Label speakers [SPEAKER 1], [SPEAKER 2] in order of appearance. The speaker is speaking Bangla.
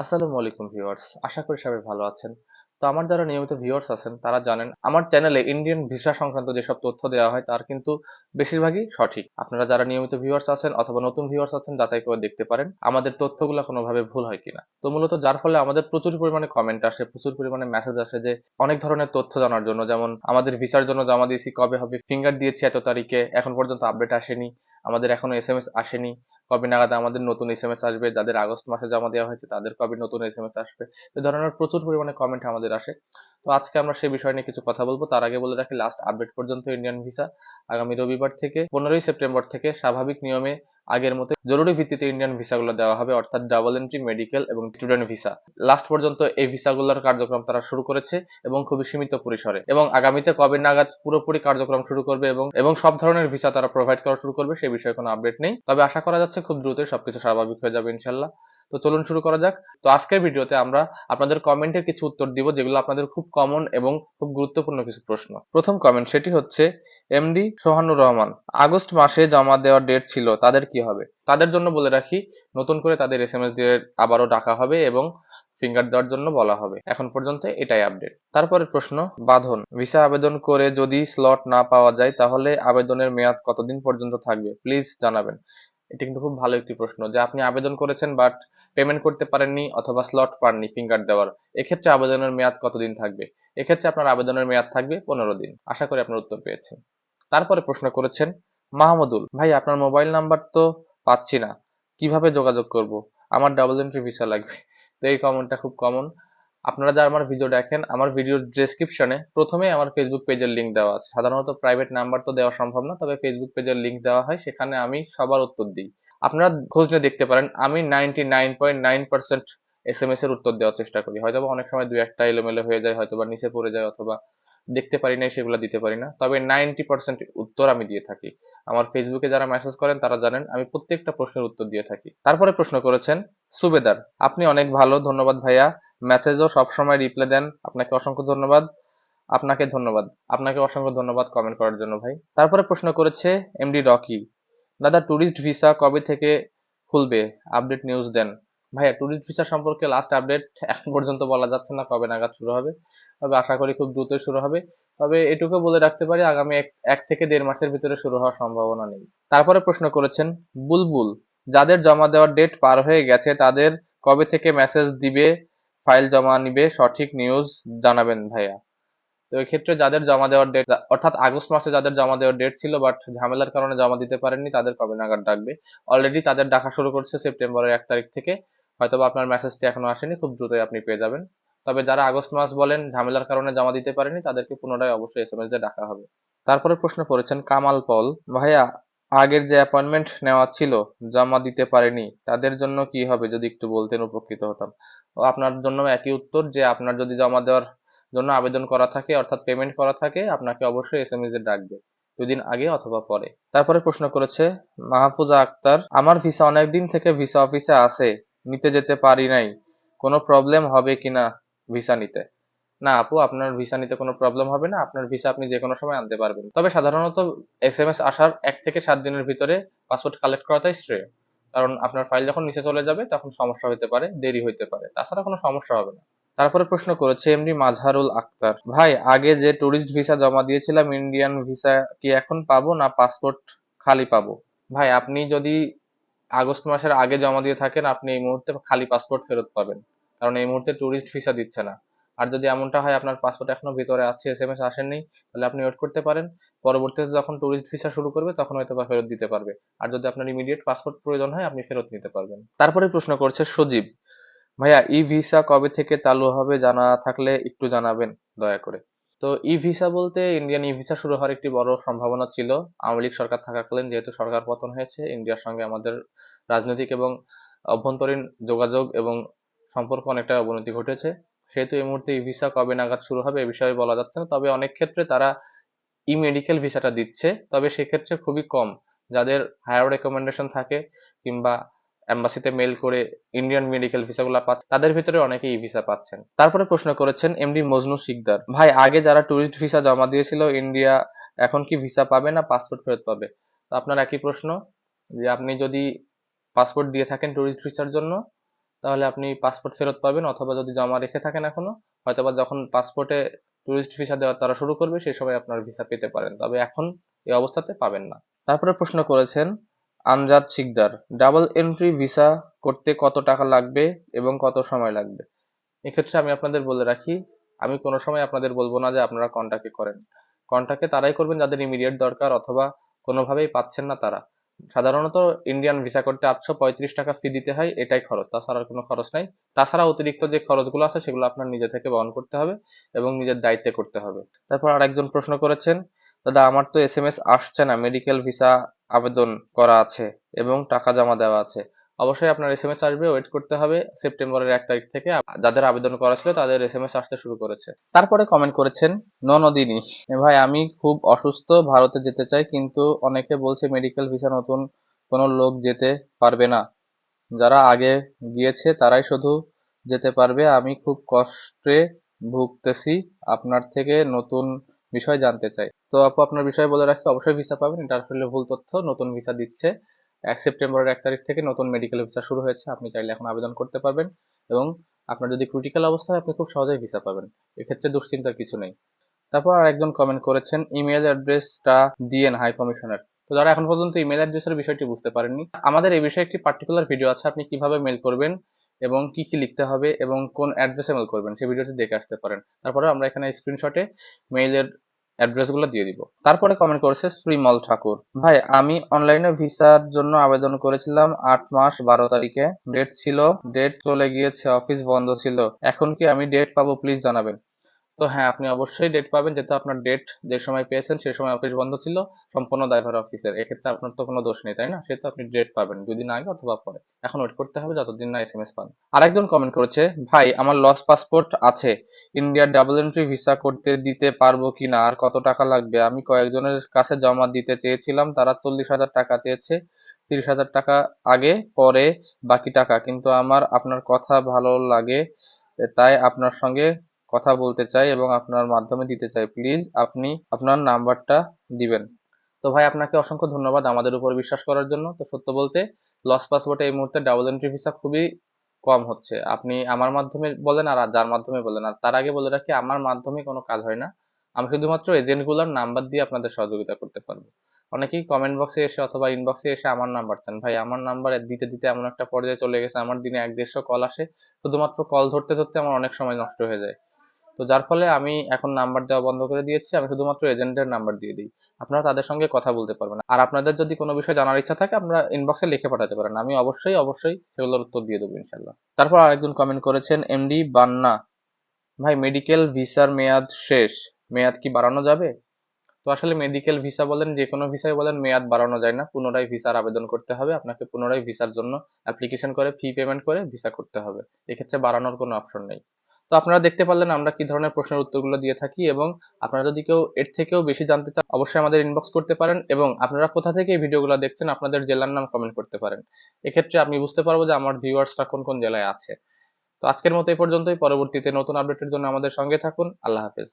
[SPEAKER 1] আসসালামু আলাইকুম ভিউয়ার্স, আশা করি সবাই ভালো আছেন। তো আমার যারা নিয়মিত ভিউয়ার্স আছেন তারা জানেন আমার চ্যানেলে ইন্ডিয়ান ভিসা সংক্রান্ত যেসব তথ্য দেওয়া হয় তার কিন্তু বেশিরভাগই সঠিক। আপনারা যারা নিয়মিত ভিউয়ার্স আছেন অথবা নতুন ভিউয়ার্স আছেন যাচাই করে দেখতে পারেন আমাদের তথ্যগুলো কোনোভাবে ভুল হয় কিনা। তো মূলত যার ফলে আমাদের প্রচুর পরিমাণে কমেন্ট আসে, প্রচুর পরিমাণে মেসেজ আসে যে অনেক ধরনের তথ্য জানার জন্য, যেমন আমাদের ভিসার জন্য জমা দিয়েছি কবে হবে, ফিঙ্গার দিয়েছি এত তারিখে, এখন পর্যন্ত আপডেট আসেনি, আমাদের এখনো এসএমএস আসেনি, কবে নাগাদ আমাদের নতুন এসএমএস আসবে, যাদের আগস্ট মাসে জমা দেওয়া হয়েছে তাদের কবে নতুন এসএমএস আসবে। এ ধরনের প্রচুর পরিমাণে কমেন্ট আমাদের আসে। তো আজকে আমরা সেই বিষয় নিয়ে কিছু কথা বলবো। তার আগে বলে রাখি, লাস্ট আপডেট পর্যন্ত ইন্ডিয়ান ভিসা আগামী রবিবার থেকে 15ই সেপ্টেম্বর থেকে স্বাভাবিক নিয়মে আগের মতো জরুরি ভিত্তিতে ইন্ডিয়ান ভিসাগুলো দেওয়া হবে, অর্থাৎ ডাবল এন্ট্রি, মেডিকেল এবং স্টুডেন্ট ভিসা। লাস্ট পর্যন্ত এই ভিসাগুলোর কার্যক্রম তারা শুরু করেছে এবং খুবই সীমিত পরিসরে, এবং আগামীতে কবে নাগাদ পুরোপুরি কার্যক্রম শুরু করবে এবং এবং সব ধরনের ভিসা তারা প্রোভাইড করা শুরু করবে সে বিষয়ে কোনো আপডেট নেই, তবে আশা করা যাচ্ছে খুব দ্রুতই সবকিছু স্বাভাবিক হয়ে যাবে ইনশাল্লাহ। তো চলুন শুরু করা যাক। তো আজকের ভিডিওতে আমরা আপনাদের কমেন্টের কিছু উত্তর দিব, যেগুলো আপনাদের খুব কমন এবং খুব গুরুত্বপূর্ণ কিছু প্রশ্ন। প্রথম কমেন্ট, সেটি হচ্ছে এমডি সোহানুর রহমান, আগস্ট মাসে জমা দেওয়ার ডেট ছিল, তাদের কি হবে? তাদের জন্য বলে রাখি, নতুন করে তাদের এসএমএস দিয়ে আবারও ডাকা হবে এবং ফিঙ্গার দেওয়ার জন্য বলা হবে। এখন পর্যন্ত এটাই আপডেট। তারপরে প্রশ্ন, বাঁধন, ভিসা আবেদন করে যদি স্লট না পাওয়া যায় তাহলে আবেদনের মেয়াদ কতদিন পর্যন্ত থাকবে, প্লিজ জানাবেন। এটা কিন্তু খুব ভালো একটি প্রশ্ন, যে আপনি আবেদন করেছেন বাট পেমেন্ট করতে পারেননি অথবা স্লট পাননি ফিঙ্গার দেওয়ার, এক্ষেত্রে আবেদনের মেয়াদ কতদিন থাকবে? এক্ষেত্রে আপনার আবেদনের মেয়াদ থাকবে 15 দিন। আশা করি আপনার উত্তর পেয়েছেন। তারপরে প্রশ্ন করেছেন মাহমুদুল, ভাই আপনার মোবাইল নাম্বার তো পাচ্ছি না, কিভাবে যোগাযোগ করব? আমার ডাবল এন্ট্রি ভিসা লাগবে। তো এই কমেন্টটা খুব কমন। আপনারা যারা আমার ভিডিও দেখেন, আমার ভিডিওর ডেসক্রিপশনে প্রথমে আমার ফেসবুক পেজের লিংক দেওয়া আছে। সাধারণত প্রাইভেট নাম্বার তো দেওয়া সম্ভব না, তবে ফেসবুক পেজের লিংক দেওয়া হয়, সেখানে আমি সবার উত্তর দিই। আপনারা খোঁজ নিয়ে দেখতে পারেন, আমি 99.9% এসএমএস এর উত্তর দেওয়ার চেষ্টা করি। হয়তো অনেক সময় দুই একটা এলোমেলো হয়ে যায়, হয়তো বা নিচে পড়ে যায়, অথবা দেখতে পারি না, সেগুলো দিতে পারি না, তবে 90% উত্তর আমি দিয়ে থাকি। আমার ফেসবুকে যারা মেসেজ করেন তারা জানেন আমি প্রত্যেকটা প্রশ্নের উত্তর দিয়ে থাকি। তারপরে প্রশ্ন করেছেন সুবেদার, আপনি অনেক ভালো, ধন্যবাদ ভাইয়া, মেসেজও সবসময় রিপ্লাই দেন, আপনাকে অসংখ্য ধন্যবাদ। আপনাকে ধন্যবাদ, আপনাকে অসংখ্য ধন্যবাদ কমেন্ট করার জন্য ভাই। তারপরে প্রশ্ন করেছে এমডি রকি, দাদা ট্যুরিস্ট ভিসা কবে থেকে খুলবে, আপডেট নিউজ দেন। ভাইয়া ট্যুরিস্ট ভিসা সম্পর্কে লাস্ট আপডেট এখন পর্যন্ত বলা যাচ্ছে না কবে নাগাদ শুরু হবে, তবে আশা করি খুব দ্রুতই শুরু হবে। তবে এটুকু বলে রাখতে পারি, আগামী এক থেকে দেড় মাসের ভিতরে শুরু হওয়ার সম্ভাবনা নেই। তারপরে প্রশ্ন করেছেন বুলবুল, যাদের জমা দেওয়ার ডেট পার হয়ে গেছে তাদের কবে থেকে মেসেজ দিবে, ফাইল জমা নিবে, সঠিক নিউজ জানাবেন ভাইয়া। তো এক্ষেত্রে যাদের জমা দেওয়ার ডেট, অর্থাৎ আগস্ট মাসে যাদের জমা দেওয়ার ডেট ছিল বাট ঝামেলার কারণে জমা দিতে পারেননি, তাদের কবে নাগাদ ডাকবে? অলরেডি তাদের ডাকা শুরু করছে সেপ্টেম্বরের 1 তারিখ থেকে। হয়তোবা আপনার মেসেজটি এখনো আসেনি, খুব দ্রুতই আপনি পেয়ে যাবেন। তবে যারা আগস্ট মাস বলেন ঝামেলার কারণে জমা দিতে পারেনি, তাদেরকে পুনরায় অবশ্যই এসএমএস দিয়ে ডাকা হবে। তারপরে প্রশ্ন করেছেন কামাল পল, ভাইয়া আগের যে অ্যাপয়েন্টমেন্ট নেওয়া ছিল জমা দিতে পারেনি, তাদের জন্য কি হবে, যদি একটু বলতেন উপকৃত হতাম। ও আপনার জন্য একই উত্তর, যে আপনার যদি জমা দেওয়ার জন্য আবেদন করা থাকে অর্থাৎ পেমেন্ট করা থাকে, আপনাকে অবশ্যই এসএমএস এ ডাকবে 2 দিন আগে অথবা পরে। তারপরে প্রশ্ন করেছে মাহফুজা আক্তার, আমার ভিসা অনেকদিন থেকে ভিসা অফিসে আছে, নিতে যেতে পারি নাই, কোনো প্রবলেম হবে কিনা ভিসা নিতে? না আপু, আপনার ভিসা নিতে কোনো প্রবলেম হবে না, আপনার ভিসা আপনি যে কোনো সময় আনতে পারবেন। তবে সাধারণত এসএমএস আসার 1 থেকে 7 দিনের ভিতরে পাসপোর্ট কালেক্ট করাটাই শ্রেয়, কারণ আপনার ফাইল যখন নিচে চলে যাবে তখন সমস্যা হতে পারে, দেরি হতে পারে, তাছাড়া কোনো সমস্যা হবে না। তারপরে প্রশ্ন করেছে এমডি মাজহারুল আক্তার, ভাই আগে যে ট্যুরিস্ট ভিসা জমা দিয়েছিলাম ইন্ডিয়ান ভিসা কি এখন পাবো না পাসপোর্ট খালি পাবো? ভাই আপনি যদি আগস্ট মাসের আগে জমা দিয়ে থাকেন আপনি এই মুহূর্তে খালি পাসপোর্ট ফেরত পাবেন, কারণ এই মুহূর্তে ট্যুরিস্ট ভিসা দিচ্ছে না। আর যদি এমনটা হয় আপনার পাসপোর্ট এখনো ভিতরে আছে, এসএমএস আসেনি, তাহলে আপনি ওয়েট করতে পারেন, পরবর্তীতে যখন ট্যুরিস্ট ভিসা শুরু করবে তখন হয়তো বা ফেরত দিতে পারবে। আর যদি আপনার ইমিডিয়েট পাসপোর্ট প্রয়োজন হয় আপনি ফেরত নিতে পারবেন। তারপরে প্রশ্ন করছে সজীব, ভাইয়া ই ভিসা কবে থেকে চালু হবে জানা থাকলে একটু জানাবেন দয়া করে। তো ই ভিসা বলতে ইন্ডিয়ান ই ভিসা শুরু হওয়ার একটি বড় সম্ভাবনা ছিল আওয়ামী লীগ সরকার থাকাকালীন, যেহেতু সরকার পতন হয়েছে, ইন্ডিয়ার সঙ্গে আমাদের রাজনৈতিক এবং অভ্যন্তরীণ যোগাযোগ এবং সম্পর্ক অনেকটা অবনতি ঘটেছে, সেহেতু এই মুহূর্তে ই ভিসা কবে নাগাদ শুরু হবে এ বিষয়ে বলা যাচ্ছে না। তবে অনেক ক্ষেত্রে তারা ই মেডিকেল ভিসাটা দিচ্ছে, তবে সেক্ষেত্রে খুবই কম, যাদের হায়ার রেকমেন্ডেশন থাকে কিংবা এম্বাসিতে মেল করে ইন্ডিয়ান মেডিকেল ভিসাগুলো পাচ্ছে, তাদের ভিতরে অনেকে ই ভিসা পাচ্ছেন। তারপরে প্রশ্ন করেছেন এমডি মজনু শিকদার, ভাই আগে যারা ট্যুরিস্ট ভিসা জমা দিয়েছিল ইন্ডিয়া এখন কি ভিসা পাবে না পাসপোর্ট ফেরত পাবে? তো আপনার একই প্রশ্ন, যে আপনি যদি পাসপোর্ট দিয়ে থাকেন ট্যুরিস্ট ভিসার জন্য, তাহলে আপনি পাসপোর্ট ফেরত পাবেন, অথবা যদি জমা রেখে থাকেন এখনো, হয়তোবা যখন পাসপোর্টে ট্যুরিস্ট ভিসা দেওয়া তারা শুরু করবে সেই সময় আপনার ভিসা পেতে পারেন, তবে এখন এই অবস্থাতে পাবেন না। তারপরে প্রশ্ন করেছেন Amjad Sikdar, double entry visa করতে কত টাকা লাগবে এবং কত সময় লাগবে? এক্ষেত্রে আমি আপনাদের বলে রাখি, আমি কোনো সময় আপনাদের বলবো না যে আপনারা কন্টাক্টে করেন। কন্টাক্টে তারাই করবেন যাদের ইমিডিয়েট দরকার অথবা কোনোভাবেই পাচ্ছেন না তারা। সাধারণত ইন্ডিয়ান ভিসা করতে 835 টাকা ফি দিতে হয়, এটাই খরচ, তাছাড়া আর কোনো খরচ নাই। তাছাড়া অতিরিক্ত যে খরচগুলো আছে সেগুলো আপনার নিজে থেকে বহন করতে হবে এবং নিজের দায়িত্বে করতে হবে। তারপর আরেকজন প্রশ্ন করেছেন, দাদা আমার তো এসএমএস আসছে না, মেডিকেল ভিসা আবেদন করা আছে এবং টাকা জমা দেওয়া আছে। অবশ্যই আপনার এসএমএস আসবে, ওয়েট করতে হবে। সেপ্টেম্বরের 1 তারিখ থেকে যাদের আবেদন করা ছিল তাদের এসএমএস আসতে শুরু করেছে। তারপরে কমেন্ট করেছেন ননদিনী, ভাই আমি খুব অসুস্থ, ভারতে যেতে চাই, কিন্তু অনেকে বলছে মেডিকেল ভিসা নতুন কোনো লোক যেতে পারবে না, যারা আগে গিয়েছে তারাই শুধু যেতে পারবে, আমি খুব কষ্টে ভুগতেছি, আপনার থেকে নতুন বিষয় জানতে চাই। তো আপু আপনার বিষয়ে বলে রাখি, অবশ্যই ভিসা পাবেন, এটা আসলে ভুল তথ্য। নতুন ভিসা দিচ্ছে, সেপ্টেম্বরের 1 তারিখ থেকে নতুন মেডিকেল ভিসা শুরু হয়েছে, আপনি চাইলে এখন আবেদন করতে পারবেন এবং আপনার যদি ক্রিটিক্যাল অবস্থা হয় আপনি খুব সহজেই ভিসা পাবেন, এক্ষেত্রে দুশ্চিন্তার কিছু নেই। তারপর আর একজন কমেন্ট করেছেন, ইমেল অ্যাড্রেসটা দিয়েন হাই কমিশনার। তো যারা এখন পর্যন্ত ইমেল অ্যাড্রেসের বিষয়টি বুঝতে পারেননি, আমাদের এই বিষয়ে একটি পার্টিকুলার ভিডিও আছে, আপনি কিভাবে মেল করবেন এবং কি কি লিখতে হবে এবং কোন অ্যাড্রেসে মেল করবেন সেই ভিডিওটি দেখে আসতে পারেন। তারপরে আমরা এখানে স্ক্রিনশটে মেইলের অ্যাড্রেসগুলো দিয়ে দিব। তারপরে কমেন্ট করেছে শ্রীমল ঠাকুর, ভাই আমি অনলাইনে ভিসার জন্য আবেদন করেছিলাম 8 মাস 12 তারিখে, ডেট ছিল, ডেট চলে গিয়েছে, অফিস বন্ধ ছিল, এখন কি আমি ডেট পাবো, প্লিজ জানাবেন। তো হ্যাঁ, আপনি অবশ্যই ডেট পাবেন, যেহেতু আপনার ডেট যে সময় পেয়েছেন সেই সময় অফিস বন্ধ ছিল, সম্পূর্ণ দায়ভার অফিসের, এক্ষেত্রে আপনার তো কোনো দোষ নেই, তাই না? সেহেতু আপনি ডেট পাবেন 2 দিন আগে অথবা পরে, এখন ওয়েট করতে হবে যতদিন না এসএমএস পান। আরেকজন কমেন্ট করেছে, ভাই আমার লস পাসপোর্ট আছে, ইন্ডিয়ার ডাবল এন্ট্রি ভিসা করতে দিতে পারবো কিনা, আর কত টাকা লাগবে? আমি কয়েকজনের কাছে জমা দিতে চেয়েছিলাম, তারা 40,000 টাকা চেয়েছে, 30,000 টাকা আগে পরে বাকি টাকা, কিন্তু আমার আপনার কথা ভালো লাগে তাই আপনার সঙ্গে কথা বলতে চাই এবং আপনার মাধ্যমে দিতে চাই, প্লিজ আপনি আপনার নাম্বারটা দিবেন। তো ভাই আপনাকে অসংখ্য ধন্যবাদ আমাদের উপর বিশ্বাস করার জন্য। তো সত্য বলতে লস পাসপোর্টে এই মুহূর্তে ডাবল এন্ট্রি ভিসা খুবই কম হচ্ছে, আপনি আমার মাধ্যমে বলেন আর যার মাধ্যমে বলেন, আর তার আগে বলে রাখি আমার মাধ্যমে কোনো কাজ হয় না, আমি শুধুমাত্র এজেন্টগুলোর নাম্বার দিয়ে আপনাদের সহযোগিতা করতে পারবো। অনেকেই কমেন্ট বক্সে এসে অথবা ইনবক্সে এসে আমার নাম্বার চান, ভাই আমার নাম্বার দিতে দিতে এমন একটা পর্যায়ে চলে গেছে, আমার দিনে 1-150 কল আসে, শুধুমাত্র কল ধরতে ধরতে আমার অনেক সময় নষ্ট হয়ে যায়। তো যার ফলে আমি এখন নাম্বার দেওয়া বন্ধ করে দিয়েছি, আমি শুধুমাত্র এজেন্টের নাম্বার দিয়ে দিই, আপনারা তাদের সঙ্গে কথা বলতে পারবেন। আর আপনাদের যদি কোনো বিষয় জানার ইচ্ছা থাকে আপনারা ইনবক্সে লিখে পাঠাতে পারেন, আমি অবশ্যই অবশ্যই সেগুলোর উত্তর দিয়ে দেবো ইনশাল্লাহ। তারপর আরেকজন কমেন্ট করেছেন এমডি বান্না, ভাই মেডিকেল ভিসার মেয়াদ শেষ, মেয়াদ কি বাড়ানো যাবে? তো আসলে মেডিকেল ভিসা বলেন যে কোনো ভিসায় বলেন মেয়াদ বাড়ানো যায় না, পুনরায় ভিসার আবেদন করতে হবে, আপনাকে পুনরায় ভিসার জন্য অ্যাপ্লিকেশন করে ফি পেমেন্ট করে ভিসা করতে হবে, এক্ষেত্রে বাড়ানোর কোনো অপশন নেই। তো আপনারা দেখতে পারলেন আমরা কি ধরনের প্রশ্নের উত্তরগুলো দিয়ে থাকি, এবং আপনারা যদি কেউ এর থেকেও বেশি জানতে চান অবশ্যই আমাদের ইনবক্স করতে পারেন, এবং আপনারা কোথা থেকে এই ভিডিওগুলো দেখছেন আপনাদের জেলার নাম কমেন্ট করতে পারেন, এক্ষেত্রে আমি বুঝতে পারবো যে আমার ভিউয়ার্সরা কোন কোন জেলায় আছে। তো আজকের মতো এই পর্যন্তই, পরবর্তীতে নতুন আপডেটের জন্য আমাদের সঙ্গে থাকুন। আল্লাহ হাফেজ।